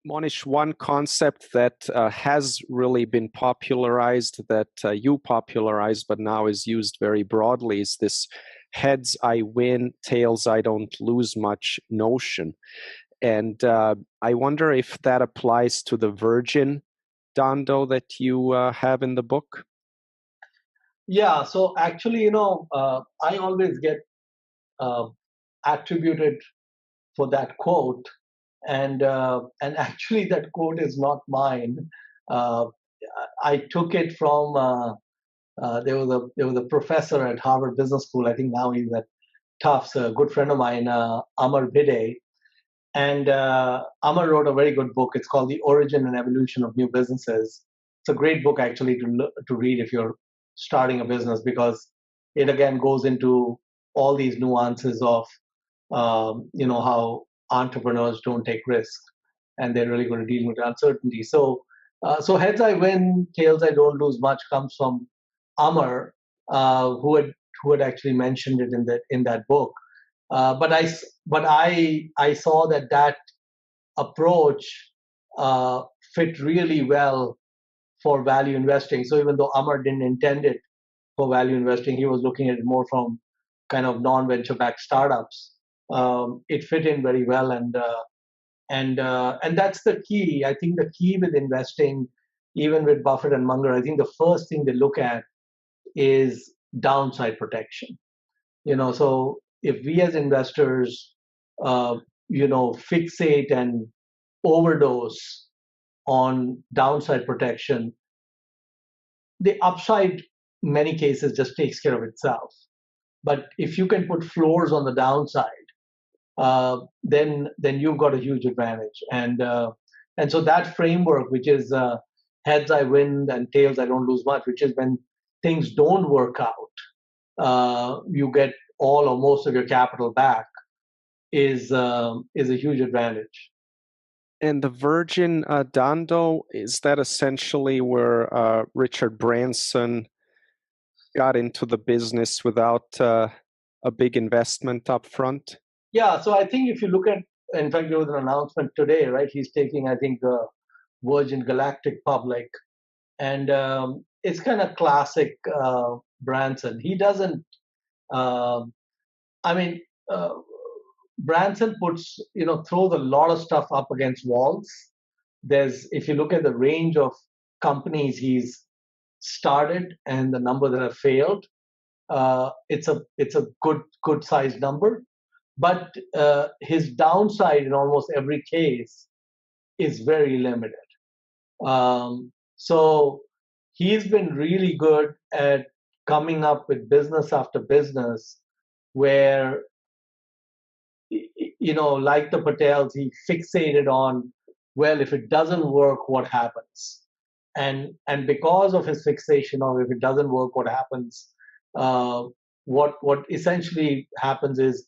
Mohnish, one concept that has really been popularized, that you popularized, but now is used very broadly, is this heads I win, tails I don't lose much notion. And I wonder if that applies to the Virgin Dando that you have in the book. Yeah, so actually, I always get attributed for that quote, and actually, that quote is not mine. Uh, I took it from there was a professor at Harvard Business School. I think now he's at Tufts. A good friend of mine, Amar Bide, and Amar wrote a very good book. It's called The Origin and Evolution of New Businesses. It's a great book actually to read if you're starting a business, because it again goes into all these nuances of how entrepreneurs don't take risks and they're really going to deal with uncertainty. So heads I win, tails I don't lose much comes from Amar, who had actually mentioned it in that book. But I saw that approach fit really well for value investing. So even though Amar didn't intend it for value investing, he was looking at it more from kind of non-venture backed startups. It fit in very well, and that's the key. I think the key with investing, even with Buffett and Munger, I think the first thing they look at is downside protection. So if we as investors, fixate and overdose on downside protection, the upside, many cases, just takes care of itself. But if you can put floors on the downside, then you've got a huge advantage. And so that framework, which is heads I win and tails I don't lose much, which is when things don't work out, you get all or most of your capital back, is a huge advantage. And the Virgin Dando, is that essentially where Richard Branson got into the business without a big investment up front? Yeah, so I think if you look at, in fact, there was an announcement today, right? He's taking, I think, Virgin Galactic public, and it's kind of classic Branson. He doesn't. um I mean, Branson throws a lot of stuff up against walls. If you look at the range of companies he's started and the number that have failed, it's a good sized number. But his downside in almost every case is very limited. So he's been really good at coming up with business after business where, like the Patels, he fixated on, well, if it doesn't work, what happens? And because of his fixation on if it doesn't work, what happens? What essentially happens is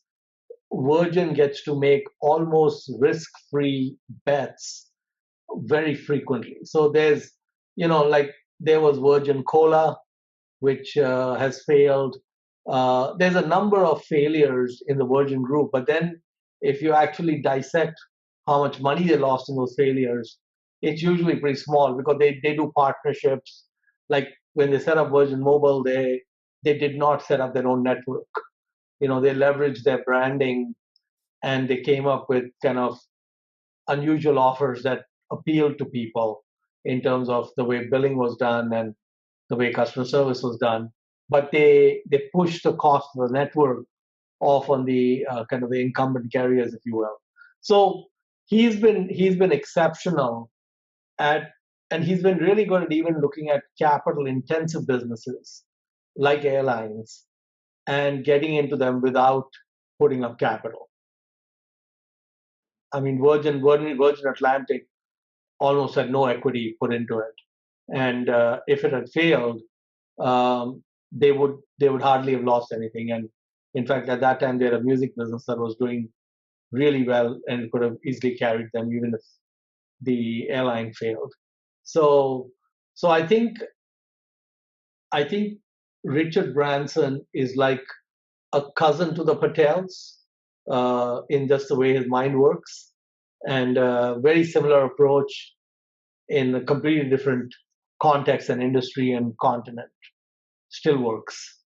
Virgin gets to make almost risk-free bets very frequently. So like there was Virgin Cola, which has failed. There's a number of failures in the Virgin Group, but then if you actually dissect how much money they lost in those failures, it's usually pretty small because they do partnerships. Like when they set up Virgin Mobile, they did not set up their own network. They leveraged their branding and they came up with kind of unusual offers that appealed to people in terms of the way billing was done and the way customer service was done. But they pushed the cost of the network off on the kind of the incumbent carriers, if you will. So he's been exceptional at, and he's been really good at even looking at capital intensive businesses like airlines and getting into them without putting up capital. I mean, Virgin Atlantic almost had no equity put into it, and if it had failed, they would hardly have lost anything. And in fact, at that time, they had a music business that was doing really well and could have easily carried them even if the airline failed. So I think Richard Branson is like a cousin to the Patels in just the way his mind works. and a very similar approach in a completely different context and industry and continent still works.